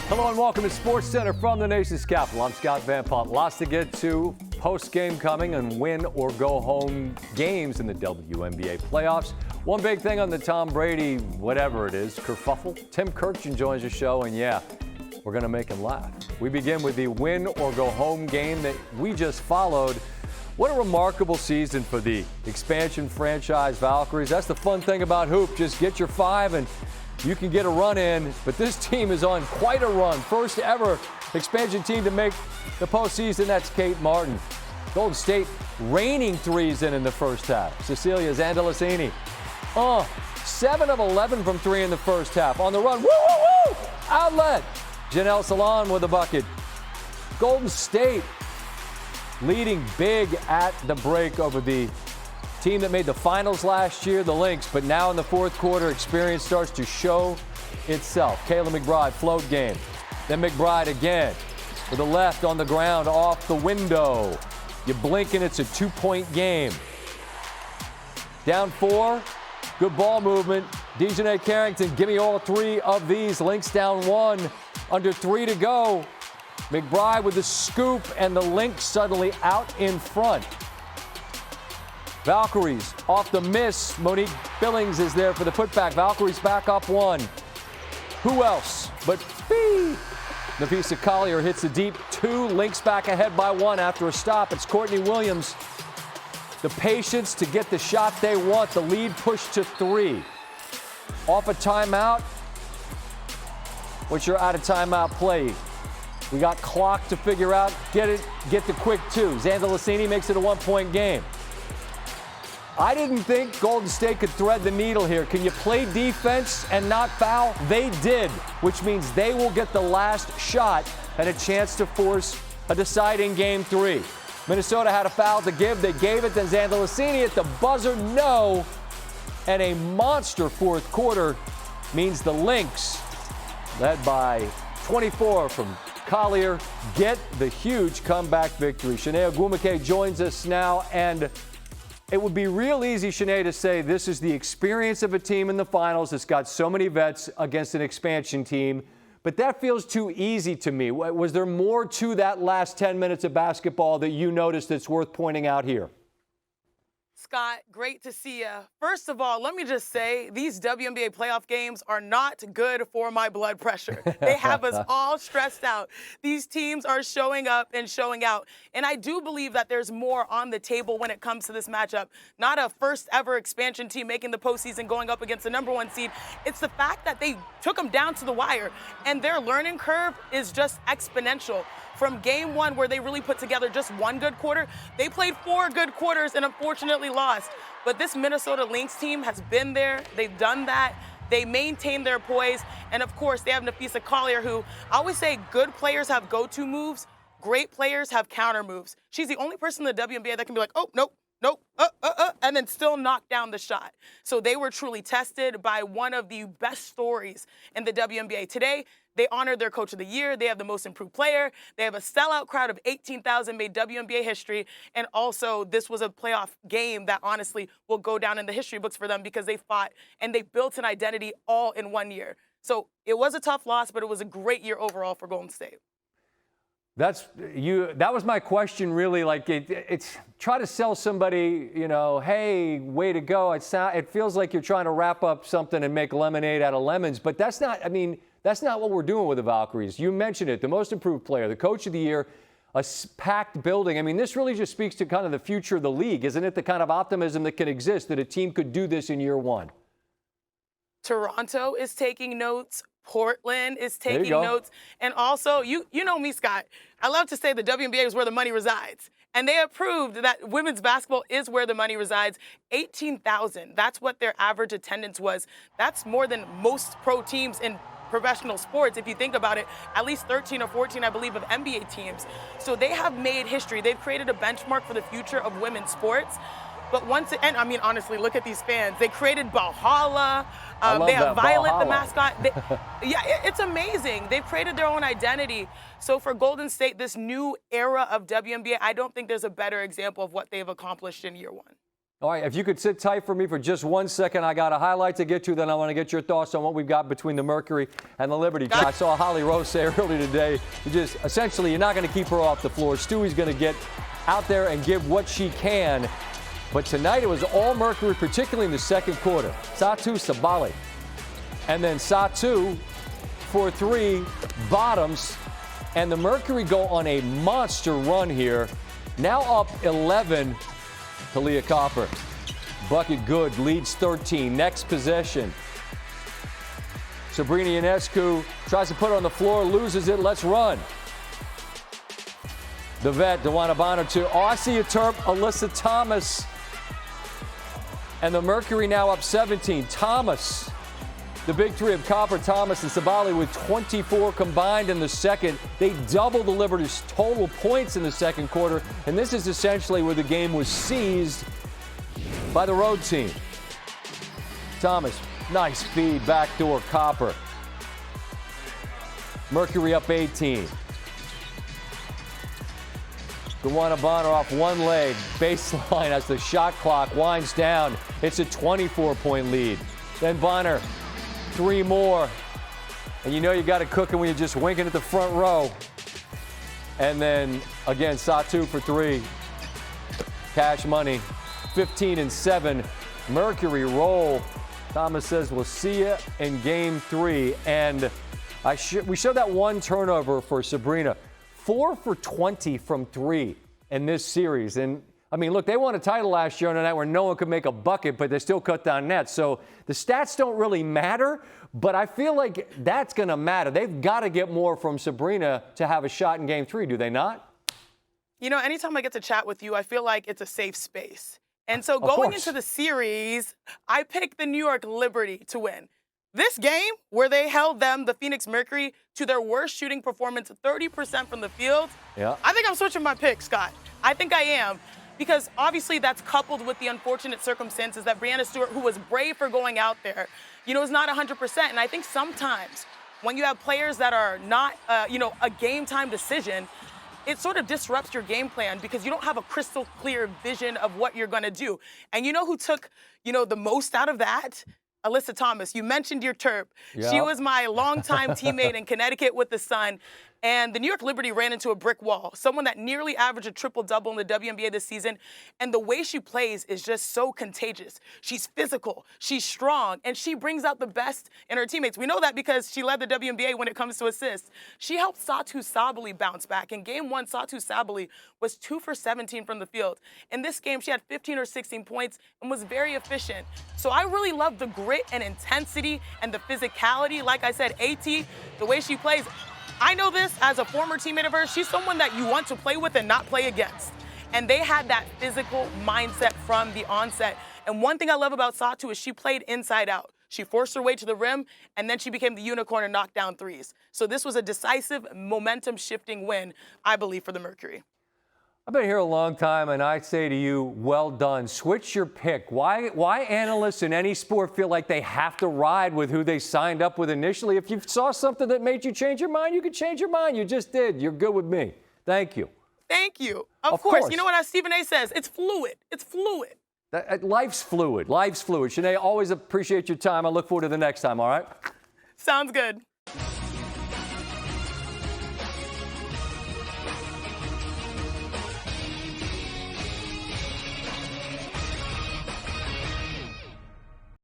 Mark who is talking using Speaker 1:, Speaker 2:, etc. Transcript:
Speaker 1: Hello and welcome to SportsCenter from the nation's capital. I'm Scott Van Pelt. Lots to get to. Post-game coming and win-or-go-home games in the WNBA playoffs. One big thing on the Tom Brady, whatever it is, kerfuffle. Tim Kirchin joins the show, and yeah, we're going to make him laugh. We begin with the win-or-go-home game that we just followed. What a remarkable season for the expansion franchise Valkyries. That's the fun thing about hoop. Just get your 5 and you can get a run in, but this team is on quite a run. First ever expansion team to make the postseason. That's Kate Martin. Golden State raining threes in the first half. Cecilia Zandalicini. 7 of 11 from 3 in the first half. On the run. Woo, woo, woo! Outlet. Janelle Salon with a bucket. Golden State leading big at the break over the team that made the finals last year, the Lynx, but now in the fourth quarter, experience starts to show itself. Kayla McBride, float game. Then McBride again with a left on the ground off the window. You blink and it's a 2-point game. Down 4, good ball movement. Dejanay Carrington, give me all 3 of these. Lynx down 1, under 3 to go. McBride with the scoop and the Lynx suddenly out in front. Valkyries off the miss. Monique Billings is there for the putback. Valkyries back up 1. Who else but Napisa Collier hits a deep 2. Lynx back ahead by 1 after a stop. It's Courtney Williams. The patience to get the shot they want. The lead pushed to 3. Off a timeout. What's your out of timeout play? We got clock to figure out. Get the quick 2. Zandalicini makes it a 1-point game. I didn't think Golden State could thread the needle here. Can you play defense and not foul? They did, which means they will get the last shot and a chance to force a deciding game 3. Minnesota had a foul to give. They gave it. Then Zandalicini at the buzzer, no. And a monster fourth quarter means the Lynx, led by 24 from Collier, get the huge comeback victory. Chiney Ogwumike joins us now, and it would be real easy, Chiney, to say this is the experience of a team in the finals that's got so many vets against an expansion team, but that feels too easy to me. Was there more to that last 10 minutes of basketball that you noticed that's worth pointing out here?
Speaker 2: Scott, great to see you. First of all, let me just say these WNBA playoff games are not good for my blood pressure. They have us all stressed out. These teams are showing up and showing out. And I do believe that there's more on the table when it comes to this matchup. Not a first ever expansion team making the postseason going up against the #1 seed. It's the fact that they took them down to the wire, and their learning curve is just exponential. From game 1, where they really put together just 1 good quarter, they played 4 good quarters and unfortunately lost. But this Minnesota Lynx team has been there. They've done that. They maintain their poise. And, of course, they have Napisa Collier, who I always say good players have go-to moves. Great players have counter moves. She's the only person in the WNBA that can be like, oh, nope. Nope, and then still knock down the shot. So they were truly tested by one of the best stories in the WNBA. Today, they honored their Coach of the Year. They have the most improved player. They have a sellout crowd of 18,000, made WNBA history. And also, this was a playoff game that honestly will go down in the history books for them because they fought and they built an identity all in 1 year. So it was a tough loss, but it was a great year overall for Golden State.
Speaker 1: That was my question, really. Like, it's try to sell somebody, hey, way to go. It feels like you're trying to wrap up something and make lemonade out of lemons, but that's not what we're doing with the Valkyries. You mentioned it, the most improved player, the Coach of the Year, a packed building. I mean, this really just speaks to kind of the future of the league, isn't it? The kind of optimism that can exist that a team could do this in year 1.
Speaker 2: Toronto is taking notes. Portland is taking notes. And also, you know me, Scott. I love to say the WNBA is where the money resides. And they have proved that women's basketball is where the money resides. 18,000, that's what their average attendance was. That's more than most pro teams in professional sports, if you think about it, at least 13 or 14, I believe, of NBA teams. So they have made history. They've created a benchmark for the future of women's sports. But and I mean, honestly, look at these fans. They created Valhalla. They have Violet,
Speaker 1: Valhalla,
Speaker 2: the mascot. It's amazing. They've created their own identity. So for Golden State, this new era of WNBA, I don't think there's a better example of what they've accomplished in year 1.
Speaker 1: All right, if you could sit tight for me for just 1 second, I got a highlight to get to, then I want to get your thoughts on what we've got between the Mercury and the Liberty. I saw Holly Rose say earlier today, essentially, you're not going to keep her off the floor. Stewie's going to get out there and give what she can. But tonight it was all Mercury, particularly in the second quarter. Satou Sabally. And then Satou for three, bottoms. And the Mercury go on a monster run here. Now up 11. Talia Copper. Bucket good, leads 13. Next possession. Sabrina Ionescu tries to put it on the floor, loses it. Let's run. The vet, DeWanna Bonner to Aussie Terp, Alyssa Thomas. And the Mercury now up 17. Thomas, the big three of Copper, Thomas, and Sabally with 24 combined in the second. They double the Liberty's total points in the second quarter, and this is essentially where the game was seized by the road team. Thomas, nice feed, backdoor Copper. Mercury up 18. DeWanna Bonner off one leg, baseline as the shot clock winds down. It's a 24-point lead. Then Bonner, three more. And you know you got it cooking when you're just winking at the front row. And then, again, Satou for three. Cash money, 15 and 7. Mercury roll. Thomas says we'll see you in game 3. And we showed that one turnover for Sabrina. 4 for 20 from 3 in this series. And I mean, look, they won a title last year on a night where no one could make a bucket, but they still cut down nets. So the stats don't really matter, but I feel like that's going to matter. They've got to get more from Sabrina to have a shot in game 3, do they not?
Speaker 2: You know, anytime I get to chat with you, I feel like it's a safe space. And so going into the series, I picked the New York Liberty to win. This game, where they held them, the Phoenix Mercury, to their worst shooting performance, 30% from the field, I think I'm switching my pick, Scott. I think I am. Because obviously that's coupled with the unfortunate circumstances that Breanna Stewart, who was brave for going out there, is not 100%. And I think sometimes when you have players that are not, a game-time decision, it sort of disrupts your game plan because you don't have a crystal clear vision of what you're going to do. And you know who took, the most out of that? Alyssa Thomas. You mentioned your Terp. Yep. She was my longtime teammate in Connecticut with the Sun. And the New York Liberty ran into a brick wall, someone that nearly averaged a triple-double in the WNBA this season. And the way she plays is just so contagious. She's physical, she's strong, and she brings out the best in her teammates. We know that because she led the WNBA when it comes to assists. She helped Satou Sabally bounce back. In game 1, Satou Sabally was 2 for 17 from the field. In this game, she had 15 or 16 points and was very efficient. So I really love the grit and intensity and the physicality. Like I said, AT, the way she plays, I know this as a former teammate of hers. She's someone that you want to play with and not play against. And they had that physical mindset from the onset. And one thing I love about Satou is she played inside out. She forced her way to the rim, and then she became the unicorn and knocked down threes. So this was a decisive, momentum-shifting win, I believe, for the Mercury.
Speaker 1: I've been here a long time, and I say to you, well done. Switch your pick. Why analysts in any sport feel like they have to ride with who they signed up with initially? If you saw something that made you change your mind, you could change your mind. You just did. You're good with me. Thank you.
Speaker 2: Thank you. Of course. You know what Stephen A. says? It's fluid. It's fluid.
Speaker 1: Life's fluid. Life's fluid. Sinead, always appreciate your time. I look forward to the next time, all right?
Speaker 2: Sounds good.